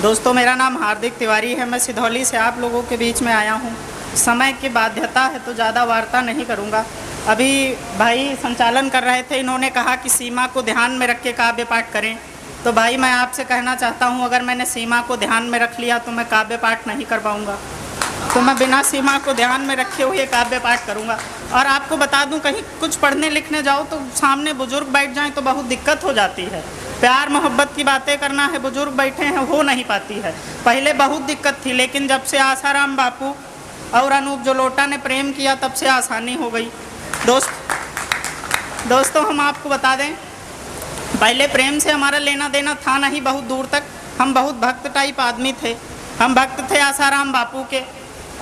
दोस्तों, मेरा नाम हार्दिक तिवारी है। मैं सिधौली से आप लोगों के बीच में आया हूँ। समय की बाध्यता है तो ज़्यादा वार्ता नहीं करूँगा। अभी भाई संचालन कर रहे थे, इन्होंने कहा कि सीमा को ध्यान में रख के काव्य पाठ करें। तो भाई मैं आपसे कहना चाहता हूँ, अगर मैंने सीमा को ध्यान में रख लिया तो मैं काव्य पाठ नहीं कर पाऊँगा। तो मैं बिना सीमा को ध्यान में रखे हुए काव्य पाठ करूँगा। और आपको बता दूँ, कहीं कुछ पढ़ने लिखने जाओ तो सामने बुजुर्ग बैठ जाएँ तो बहुत दिक्कत हो जाती है। प्यार मोहब्बत की बातें करना है, बुजुर्ग बैठे हैं, हो नहीं पाती है। पहले बहुत दिक्कत थी, लेकिन जब से आसाराम बापू और अनूप जलोटा ने प्रेम किया तब से आसानी हो गई। दोस्तों हम आपको बता दें, पहले प्रेम से हमारा लेना देना था नहीं बहुत दूर तक। हम बहुत भक्त टाइप आदमी थे। हम भक्त थे आसाराम बापू के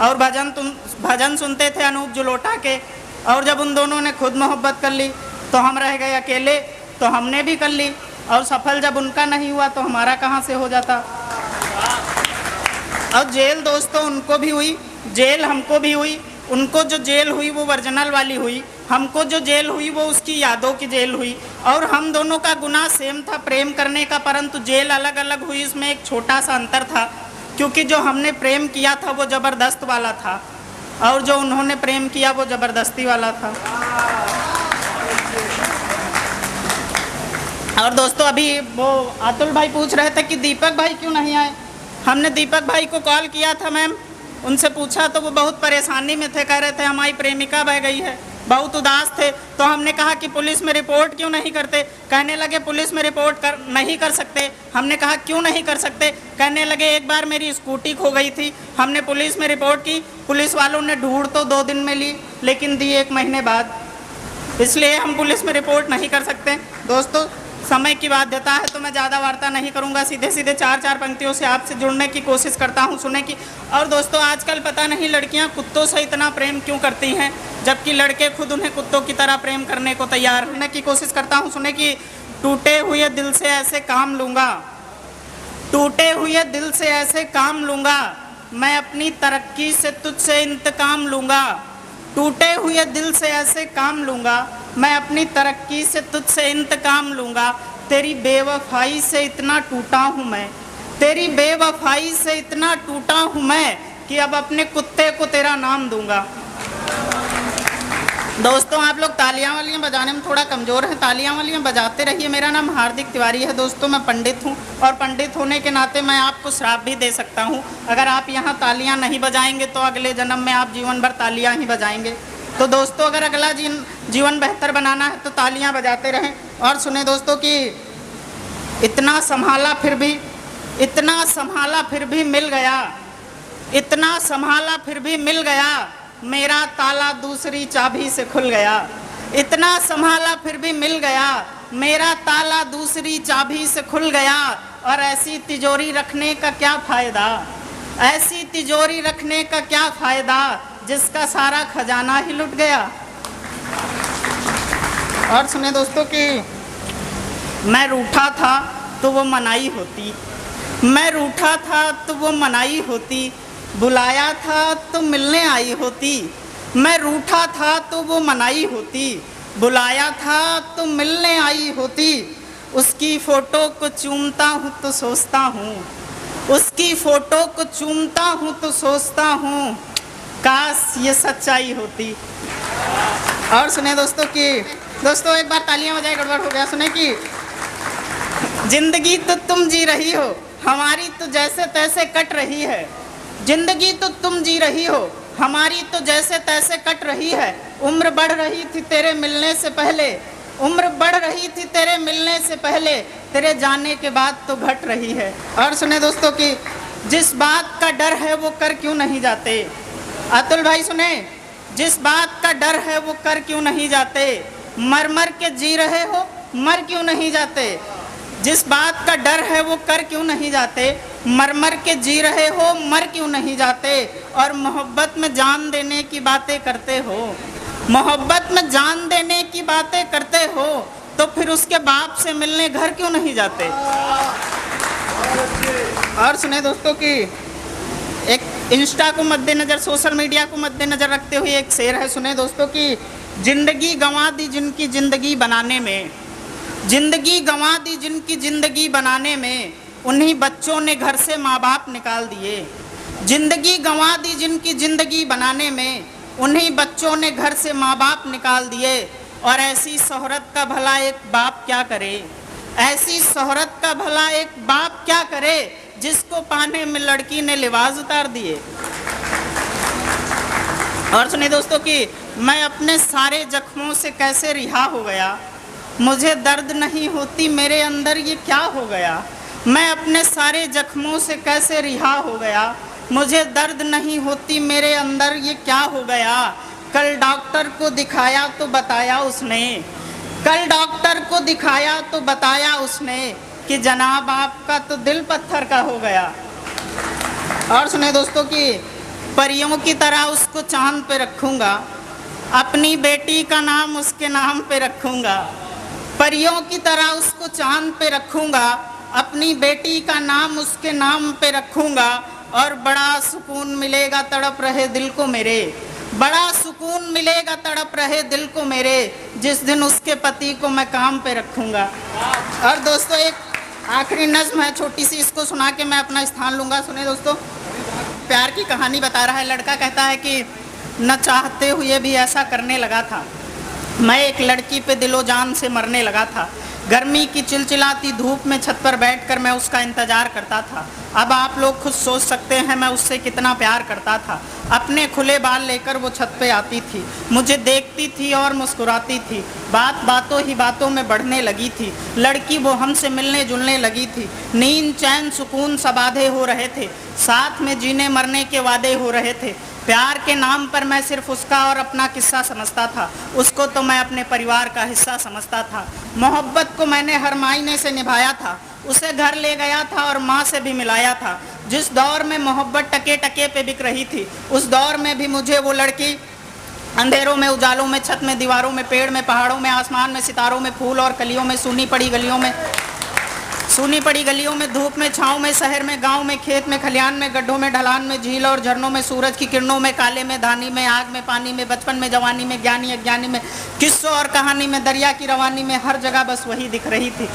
और भजन सुनते थे अनूप जलोटा के। और जब उन दोनों ने खुद मोहब्बत कर ली तो हम रह गए अकेले, तो हमने भी कर ली। और सफल जब उनका नहीं हुआ तो हमारा कहाँ से हो जाता। और जेल दोस्तों उनको भी हुई, जेल हमको भी हुई। उनको जो जेल हुई वो ओरिजिनल वाली हुई, हमको जो जेल हुई वो उसकी यादों की जेल हुई। और हम दोनों का गुनाह सेम था, प्रेम करने का, परंतु जेल अलग अलग हुई। इसमें एक छोटा सा अंतर था, क्योंकि जो हमने प्रेम किया था वो ज़बरदस्त वाला था और जो उन्होंने प्रेम किया वो ज़बरदस्ती वाला था। और दोस्तों अभी वो अतुल भाई पूछ रहे थे कि दीपक भाई क्यों नहीं आए। हमने दीपक भाई को कॉल किया था मैम, उनसे पूछा तो वो बहुत परेशानी में थे। कह रहे थे हमारी प्रेमिका बह गई है, बहुत उदास थे। तो हमने कहा कि पुलिस में रिपोर्ट क्यों नहीं करते। कहने लगे पुलिस में रिपोर्ट नहीं कर सकते। हमने कहा क्यों नहीं कर सकते। कहने लगे एक बार मेरी स्कूटी खो गई थी, हमने पुलिस में रिपोर्ट की, पुलिस वालों ने ढूंढ तो 2 दिन में ली लेकिन दी 1 महीने बाद, इसलिए हम पुलिस में रिपोर्ट नहीं कर सकते। दोस्तों समय की बाध्यता है तो मैं ज़्यादा वार्ता नहीं करूंगा, सीधे सीधे 4 पंक्तियों से आपसे जुड़ने की कोशिश करता हूं, सुने की। और दोस्तों आजकल पता नहीं लड़कियां कुत्तों से इतना प्रेम क्यों करती हैं, जबकि लड़के खुद उन्हें कुत्तों की तरह प्रेम करने को तैयार होने की कोशिश करता हूं, सुने की। टूटे हुए दिल से ऐसे काम लूँगा, टूटे हुए दिल से ऐसे काम लूँगा, मैं अपनी तरक्की से तुझसे इंतकाम लूँगा। टूटे हुए दिल से ऐसे काम लूँगा, मैं अपनी तरक्की से तुझसे इंतकाम लूँगा। तेरी बेवफाई से इतना टूटा हूँ मैं, तेरी बेवफाई से इतना टूटा हूँ मैं कि अब अपने कुत्ते को तेरा नाम दूँगा। दोस्तों आप लोग तालियां वालियां बजाने में थोड़ा कमज़ोर हैं, तालियां वालियां बजाते रहिए। मेरा नाम हार्दिक तिवारी है दोस्तों, मैं पंडित हूं और पंडित होने के नाते मैं आपको श्राप भी दे सकता हूं। अगर आप यहां तालियां नहीं बजाएंगे तो अगले जन्म में आप जीवन भर तालियां ही बजाएंगे। तो दोस्तों अगर अगला जीवन बेहतर बनाना है तो तालियां बजाते रहें। और सुने दोस्तों कि इतना संभाला फिर भी, इतना संभाला फिर भी मिल गया, इतना संभाला फिर भी मिल गया, मेरा ताला दूसरी चाबी से खुल गया। इतना संभाला फिर भी मिल गया, मेरा ताला दूसरी चाबी से खुल गया। और ऐसी तिजोरी रखने का क्या फ़ायदा, ऐसी तिजोरी रखने का क्या फ़ायदा जिसका सारा खजाना ही लुट गया। और सुने दोस्तों कि मैं रूठा था तो वो मनाई होती, मैं रूठा था तो वो मनाई होती, बुलाया था तो मिलने आई होती। मैं रूठा था तो वो मनाई होती, बुलाया था तो मिलने आई होती। उसकी फ़ोटो को चूमता हूँ तो सोचता हूँ, उसकी फ़ोटो को चूमता हूँ तो सोचता हूँ, काश ये सच्चाई होती। और सुने दोस्तों कि दोस्तों एक बार तालियां बजाए, गड़बड़ हो गया। सुने कि जिंदगी तो तुम जी रही हो, हमारी तो जैसे तैसे कट रही है। जिंदगी तो तुम जी रही हो, हमारी तो जैसे तैसे कट रही है। उम्र बढ़ रही थी तेरे मिलने से पहले, उम्र बढ़ रही थी तेरे मिलने से पहले, तेरे जाने के बाद तो घट रही है। और सुने दोस्तों कि जिस बात का डर है वो कर क्यों नहीं जाते। अतुल भाई सुने, जिस बात का डर है वो कर क्यों नहीं जाते, मर मर के जी रहे हो मर क्यों नहीं जाते। जिस बात का डर है वो कर क्यों नहीं जाते, मर मर के जी रहे हो मर क्यों नहीं जाते। और मोहब्बत में जान देने की बातें करते हो, मोहब्बत में जान देने की बातें करते हो, तो फिर उसके बाप से मिलने घर क्यों नहीं जाते। और सुने दोस्तों कि एक इंस्टा को मद्देनज़र, सोशल मीडिया को मद्देनज़र रखते हुए एक शेर है। सुने दोस्तों कि जिंदगी गंवा दी जिनकी ज़िंदगी बनाने में, जिंदगी गंवा दी जिनकी ज़िंदगी बनाने में, उन्हीं बच्चों ने घर से माँ बाप निकाल दिए। जिंदगी गंवा दी जिनकी जिंदगी बनाने में, उन्हीं बच्चों ने घर से माँ बाप निकाल दिए। और ऐसी शोहरत का भला एक बाप क्या करे, ऐसी शोहरत का भला एक बाप क्या करे, जिसको पाने में लड़की ने लिबास उतार दिए। और सुनिए दोस्तों कि मैं अपने सारे जख्मों से कैसे रिहा हो गया, मुझे दर्द नहीं होती मेरे अंदर ये क्या हो गया। मैं अपने सारे जख्मों से कैसे रिहा हो गया, मुझे दर्द नहीं होती मेरे अंदर ये क्या हो गया। कल डॉक्टर को दिखाया तो बताया उसने, कल डॉक्टर को दिखाया तो बताया उसने कि जनाब आपका तो दिल पत्थर का हो गया। और सुने दोस्तों कि परियों की तरह उसको चांद पे रखूँगा, अपनी बेटी का नाम उसके नाम पे रखूँगा। परियों की तरह उसको चांद पे रखूँगा, अपनी बेटी का नाम उसके नाम पे रखूँगा। और बड़ा सुकून मिलेगा तड़प रहे दिल को मेरे, बड़ा सुकून मिलेगा तड़प रहे दिल को मेरे, जिस दिन उसके पति को मैं काम पे रखूँगा। और दोस्तों एक आखिरी नज़्म है छोटी सी, इसको सुना के मैं अपना स्थान लूँगा। सुने दोस्तों, प्यार की कहानी बता रहा है। लड़का कहता है कि न चाहते हुए भी ऐसा करने लगा था, मैं एक लड़की पे दिलो जान से मरने लगा था। गर्मी की चिलचिलाती धूप में छत पर बैठकर मैं उसका इंतज़ार करता था। अब आप लोग खुद सोच सकते हैं मैं उससे कितना प्यार करता था। अपने खुले बाल लेकर वो छत पे आती थी, मुझे देखती थी और मुस्कुराती थी। बात बातों ही बातों में बढ़ने लगी थी। लड़की वो हमसे मिलने जुलने लगी थी। नींद चैन सुकून सब आधे हो रहे थे, साथ में जीने मरने के वादे हो रहे थे। प्यार के नाम पर मैं सिर्फ उसका और अपना किस्सा समझता था, उसको तो मैं अपने परिवार का हिस्सा समझता था। मोहब्बत को मैंने हर मायने से निभाया था, उसे घर ले गया था और माँ से भी मिलाया था। जिस दौर में मोहब्बत टके टके पे बिक रही थी, उस दौर में भी मुझे वो लड़की अंधेरों में, उजालों में, छत में, दीवारों में, पेड़ में, पहाड़ों में, आसमान में, सितारों में, फूल और कलियों में, सूनी पड़ी गलियों में, धूप में, छाँव में, शहर में, गांव में, खेत में, खलियान में, गड्ढों में, ढलान में, झील और झरनों में, सूरज की किरणों में, काले में, धानी में, आग में, पानी में, बचपन में, जवानी में, ज्ञानी अज्ञानी में, किस्सों और कहानी में, दरिया की रवानी में, हर जगह बस वही दिख रही थी,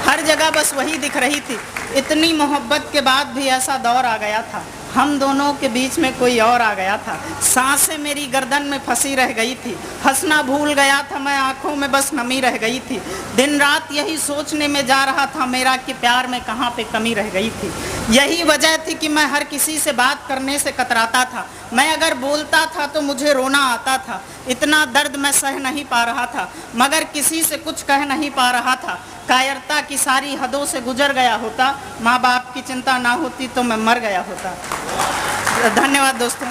हर जगह बस वही दिख रही थी। इतनी मोहब्बत के बाद भी ऐसा दौर आ गया था, हम दोनों के बीच में कोई और आ गया था। सांसें मेरी गर्दन में फंसी रह गई थी, हंसना भूल गया था मैं, आंखों में बस नमी रह गई थी। दिन रात यही सोचने में जा रहा था मेरा कि प्यार में कहाँ पे कमी रह गई थी। यही वजह थी कि मैं हर किसी से बात करने से कतराता था। मैं अगर बोलता था तो मुझे रोना आता था। इतना दर्द मैं सह नहीं पा रहा था, मगर किसी से कुछ कह नहीं पा रहा था। कायरता की सारी हदों से गुजर गया होता, माँ बाप की चिंता ना होती तो मैं मर गया होता। धन्यवाद दोस्तों।